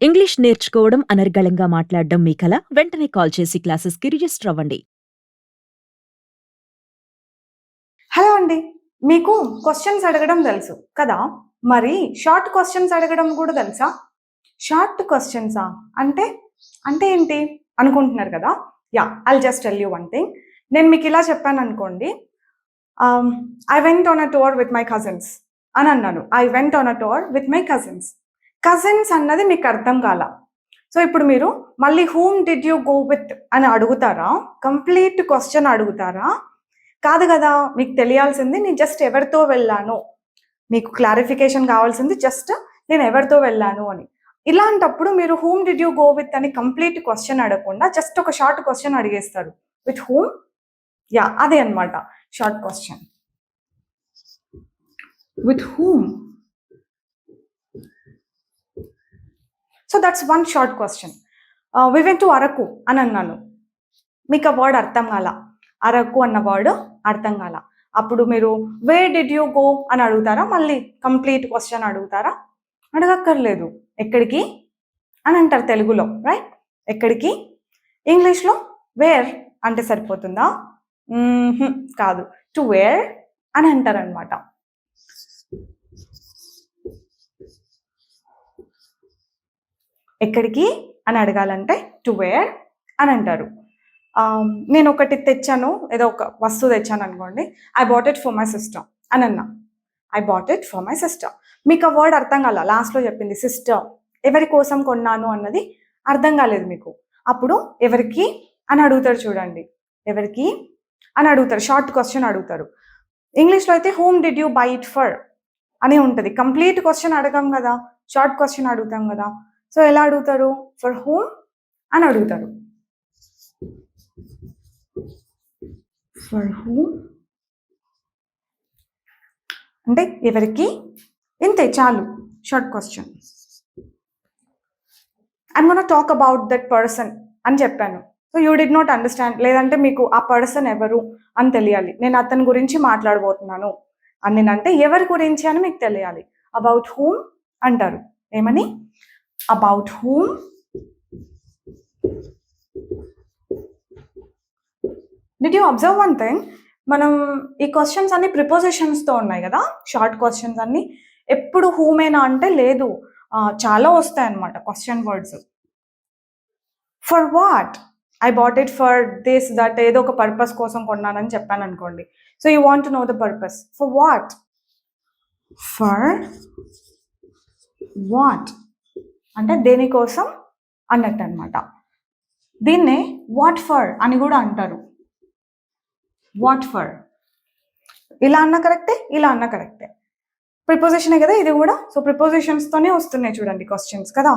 English నేర్చుకోవడం అనర్గళంగా మాట్లాడడం మీ కల? వెంటనే కాల్ చేసి క్లాసెస్‌కి రిజిస్టర్ అవ్వండి. హలో అండి. మీకు క్వెషన్స్ అడగడం తెలుసు కదా! మరి షార్ట్ క్వెషన్స్ అడగడం కూడా తెలుసా? షార్ట్ క్వెషన్సా? అంటే, అంటే ఏంటి అనుకుంటున్నారు కదా! Yeah! I'll just tell you one thing. నేను మీకు ఇలా చెప్పాననుకోండి. ఆహ్, I went on a tour with my cousins అని అన్నాను. I went on a tour with my cousins. Cousins అన్నది మీకు అర్థం కాల. సో, ఇప్పుడు మీరు మళ్ళీ whom did you go with అని అడుగుతారా? కంప్లీట్ క్వెషన్ అడుగుతారా? కాదు గదా! మీకు తెలియాల్సింది నేను జస్ట్ ఎవరితో వెళ్ళాను. మీకు క్లారిఫికేషన్ కావాల్సింది జస్ట్ నేను ఎవరితో వెళ్ళాను అని. ఇలాంటప్పుడు మీరు whom did you go with అని కంప్లీట్ క్వెషన్ అడగకుండా జస్ట్ ఒక షార్ట్ క్వెషన్ అడిగేస్తారు. With whom? యాహ్! అదే అన్నమాట short question. With whom? So, that's one short question. We went to Araku అని అన్నాను. మీకు ఆ వర్డ్ అర్థం కాల. అరకు అన్న వర్డ్ అర్థం కాల. అప్పుడు మీరు వేర్ డిడ్ యూ గో అని అడుగుతారా? మళ్ళీ కంప్లీట్ క్వెషన్ అడుగుతారా? అడగక్కర్లేదు. ఎక్కడికి అని అంటారు తెలుగులో, రైట్? ఎక్కడికి? ఇంగ్లీష్‌లో వేర్ అంటే సరిపోతుందా? కాదు. టు వేర్ అని అంటారనమాట. ఎక్కడికి అని అడగాలంటే టు వేర్ అని అంటారు. నేను ఒకటి తెచ్చాను, ఏదో ఒక వస్తువు తెచ్చాను అనుకోండి. I bought it for my sister అని అన్నా. I bought it for my sister. మీకు ఆ వర్డ్ అర్థం కాల. లాస్ట్‌లో చెప్పింది సిస్టర్. ఎవరి కోసం కొన్నాను అన్నది అర్థం కాలేదు మీకు. అప్పుడు ఎవరికి అని అడుగుతారు చూడండి. ఎవరికి అని అడుగుతారు. షార్ట్ క్వెషన్ అడుగుతారు. ఇంగ్లీష్‌లో అయితే whom did you by it for అని ఉంటది. కంప్లీట్ క్వెషన్ అడగం కదా! షార్ట్ క్వెషన్ అడుగుతాం కదా! సో, ఎలా అడుగుతారు? ఫర్ హూమ్ అని అడుగుతారు. ఫర్ హూమ్ అంటే ఎవరికి? ఇంతే చాలు. Short question. I'm gonna talk about that person అని చెప్పాను. So, you did not understand. లేదంటే మీకు ఆ పర్సన్ ఎవరు అని తెలియాలి. నేను అతని గురించి మాట్లాడబోతున్నాను అని నేనంటే ఎవరి గురించి అని మీకు తెలియాలి. అబౌట్ హూమ్ అంటారు. ఏమని? About whom did you observe one thing? మనం ఈ క్వెషన్స్ అన్ని ప్రిపోజిషన్స్‌తో ఉన్నాయి గదా! షార్ట్ క్వెషన్స్ అన్ని. ఎప్పుడు హూమేనా అంటే లేదు. చాలా వస్తాయన్నమాట question words. For what? I bought it for this, that ఏదో ఒక పర్పస్ కోసం కొన్నానని చెప్పాననుకోండి. So, you want to know the purpose. For what? For what? అంటే దేనికోసం అన్నట్టన్నమాట. దీన్నే వాట్ ఫర్ అని గూడా అంటారు. What for? ఇలా అన్నా కరెక్టే, ఇలా అన్నా కరెక్టే. ప్రిపోజిషనే కదా ఇది గూడా. సో, ప్రిపోజిషన్స్‌తోనే వస్తున్నాయి చూడండి క్వెషన్స్ కదా!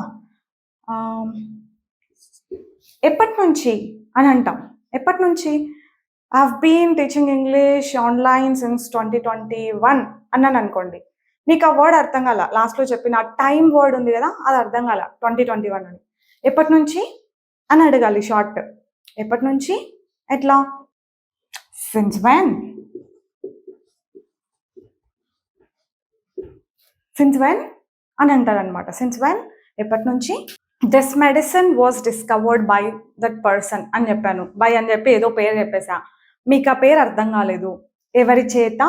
ఎప్పటినుంచి అని అంటాం. ఎప్పటినుంచి? I have been teaching English online since 2021 అన్నాననుకోండి. మీకు ఆ వర్డ్ అర్థం కాల. లాస్ట్‌లో చెప్పిన టైమ్ వర్డ్ ఉంది గదా! అది అర్థం కాల. 2021 అని. ఎప్పటినుంచి అని అడగాలి షార్ట్. ఎప్పటినుంచి? ఎట్లా? Since when? సిన్స్ వెన్ అని అంటారనమాట. Since when? ఎప్పటినుంచి? This medicine was discovered by that person అని చెప్పాను. బై అని చెప్పి ఏదో పేరు చెప్పేసా. మీకు ఆ పేరు అర్థం కాలేదు. ఎవరి చేత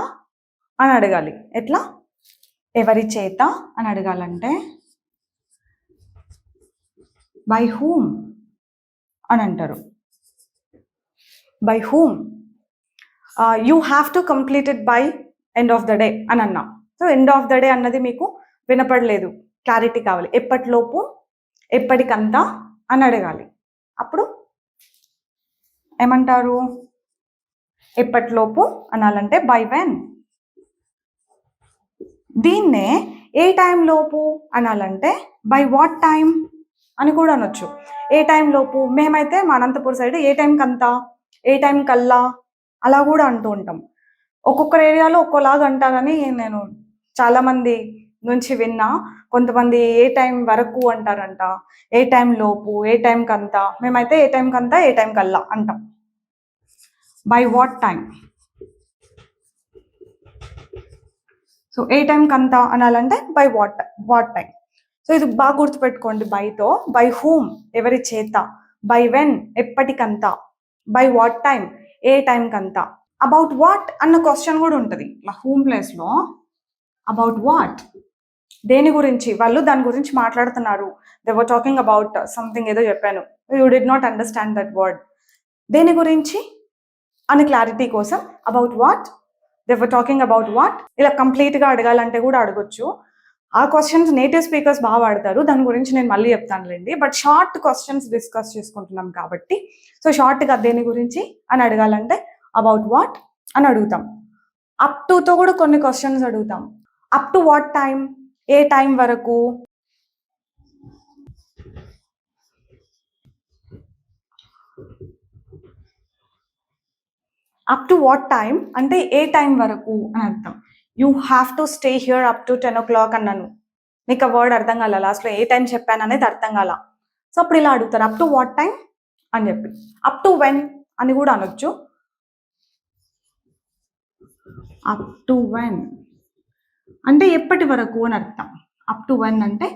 అని అడగాలి. ఎట్లా? ఎవరి చేత అని అడగాలంటే బై హూమ్ అని అంటారు. By whom? You have to complete it by end of the day అని అన్నా. So, end of the day అన్నది మీకు వినపడలేదు. క్లారిటీ కావాలి. ఎప్పటిలోపు, ఎప్పటికంతా అని అడగాలి. అప్పుడు ఏమంటారు? ఎప్పటిలోపు అనాలంటే బై వెన్. దీన్నే ఏ టైం లోపు అనాలంటే బై వాట్ టైం అని కూడా అనొచ్చు. ఏ టైం లోపు? మేమైతే మా అనంతపూర్ సైడ్ ఏ టైంకంతా, ఏ టైం కల్లా అలా కూడా అంటూ ఉంటాం. ఒక్కొక్కరు ఏరియాలో ఒక్కోలాగా అంటారని నేను చాలామంది నుంచి విన్నా. కొంతమంది ఏ టైం వరకు అంటారంట, ఏ టైం లోపు, ఏ టైంకంతా. మేమైతే ఏ టైంకంతా, ఏ టైం కల్లా అంటాం. By what time? సో, ఏ టైంకంతా అనాలంటే బై వాట్ టైం. సో ఇది బాగా గుర్తుపెట్టుకోండి. బైతో బై హూమ్ ఎవరి చేత, బై వెన్ ఎప్పటికంతా, బై వాట్ టైం ఏ టైంకంతా, అబౌట్ వాట్ అన్న క్వశ్చన్ కూడా ఉంటుంది ఇలా హూమ్ ప్లేస్లో. అబౌట్ వాట్ దేని గురించి, వాళ్ళు దాని గురించి మాట్లాడుతున్నారు. They were talking about something ఏదో చెప్పాను, you did not understand that word. దేని గురించి అని క్లారిటీ కోసం about what, they were talking about what. ఇలా కంప్లీట్గా అడగాలంటే కూడా అడగొచ్చు. ఆ క్వశ్చన్స్ నేటివ్ స్పీకర్స్ బాగా వాడతారు, దాని గురించి నేను మళ్ళీ చెప్తానులేండి. బట్ షార్ట్ క్వశ్చన్స్ డిస్కస్ చేసుకుంటున్నాం కాబట్టి, సో షార్ట్గా దేని గురించి అని అడగాలంటే అబౌట్ వాట్ అని అడుగుతాం. అప్ టుతో కూడా కొన్ని క్వశ్చన్స్ అడుగుతాం. Up to what time A time వరకు, అప్ టు వాట్ టైం అంటే ఏ టైం వరకు అని అర్థం. You have to stay here up to 10 o'clock అన్నాను, నీకు ఆ వర్డ్ అర్థం కాల, లాస్ట్లో ఏ టైం చెప్పాను అనేది అర్థం కాల. సో అప్పుడు ఇలా అడుగుతారు అప్ టు వాట్ టైం అని చెప్పి. అప్ టు వెన్ అని కూడా అనొచ్చు. అప్ టు వెన్ అంటే ఎప్పటి వరకు అని అర్థం. అప్ టు వెన్ అంటే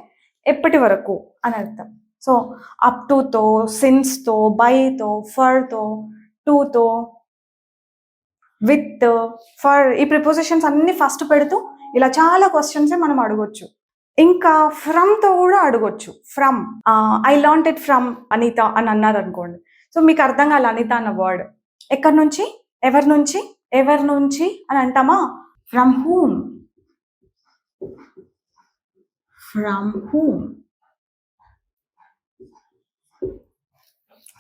ఎప్పటి వరకు అని అర్థం. సో అప్ టుతో, సిన్స్తో, బైతో, ఫర్తో, టూతో, విత్, ఫర్ ఈ ప్రిపోజిషన్స్ అన్ని ఫస్ట్ పెడుతూ ఇలా చాలా క్వశ్చన్స్ మనం అడగొచ్చు. ఇంకా ఫ్రమ్తో కూడా అడగొచ్చు. From, I learnt it from Anitha అని అన్నారు అనుకోండి, సో మీకు అర్థం కాదు అనిత అన్న వర్డ్ ఎక్కడి నుంచి, ఎవరి నుంచి, ఎవరి నుంచి అని అంటామా. From whom, from whom,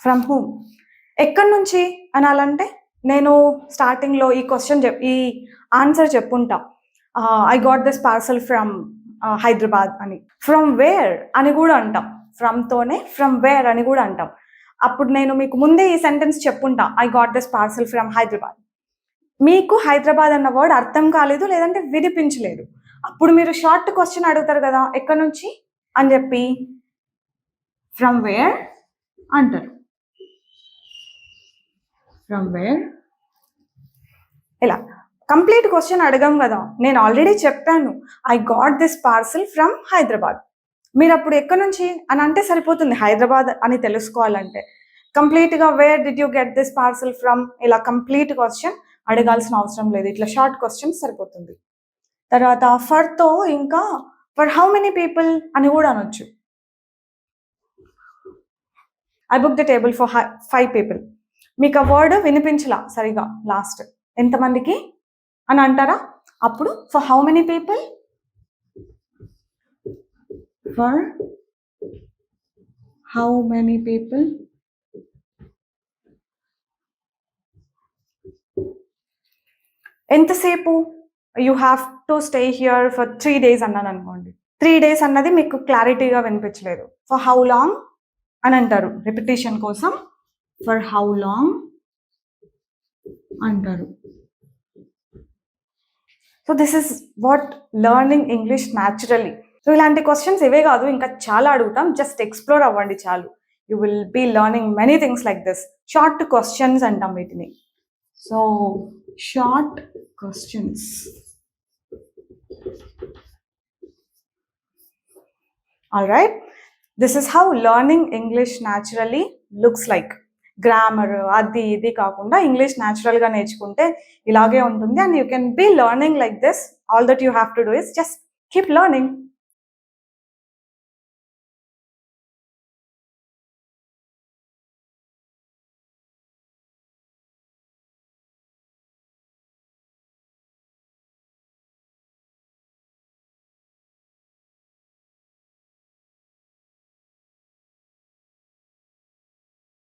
from whom. ఎక్కడి నుంచి అనాలంటే నేను స్టార్టింగ్లో ఈ క్వశ్చన్ ఈ ఆన్సర్ చెప్పుంటా, I got this parcel from Hyderabad అని. ఫ్రమ్ వేర్ అని కూడా అంటాం, ఫ్రమ్తోనే ఫ్రమ్ వేర్ అని కూడా అంటాం. అప్పుడు నేను మీకు ముందే ఈ సెంటెన్స్ చెప్పుంటా, I got this parcel from Hyderabad. మీకు హైదరాబాద్ అన్న వర్డ్ అర్థం కాలేదు, లేదంటే వినిపించలేదు, అప్పుడు మీరు షార్ట్ క్వశ్చన్ అడుగుతారు కదా ఎక్కడి నుంచి అని చెప్పి, ఫ్రమ్ వేర్ అంటారు. From where. ఇలా కంప్లీట్ క్వశ్చన్ అడగం కదా, నేను ఆల్రెడీ చెప్పాను I got this parcel from Hyderabad. మీరు అప్పుడు ఎక్కడి నుంచి అని అంటే సరిపోతుంది, హైదరాబాద్ అని తెలుసుకోవాలంటే. కంప్లీట్గా where did you get this parcel from ఇలా కంప్లీట్ క్వశ్చన్ అడగాల్సిన అవసరం లేదు, ఇట్లా షార్ట్ క్వశ్చన్ సరిపోతుంది. తర్వాత ఫర్తో ఇంకా ఫర్ హౌ మెనీ పీపుల్ అని కూడా అనొచ్చు. I book the table for 5 people. మీకు ఆ వర్డ్ వినిపించలా సరిగా లాస్ట్, ఎంతమందికి అని అంటారా, అప్పుడు for how many people, for how many people. ఎంతసేపు, you have to stay here for 3 days అన్నాను అనుకోండి, 3 days అన్నది మీకు క్లారిటీగా వినిపించలేదు, ఫర్ హౌ లాంగ్ అని అంటారు, రిపిటేషన్ కోసం ఫర్ హౌ లాంగ్ అంటారు. So this is what learning English naturally. So ఇలాంటి క్వశ్చన్స్ ఇవే కాదు, ఇంకా చాలా అడుగుతాం, జస్ట్ ఎక్స్ప్లోర్ అవ్వండి చాలు. You will be learning many things like this. Short questions అంటాం వీటిని. So short questions. Alright, this is how learning English naturally looks like. Grammar అది ఇది కాకుండా ఇంగ్లీష్ న్యాచురల్గా నేర్చుకుంటే ఇలాగే ఉంటుంది. And you can be learning like this. All that you have to do is just keep learning.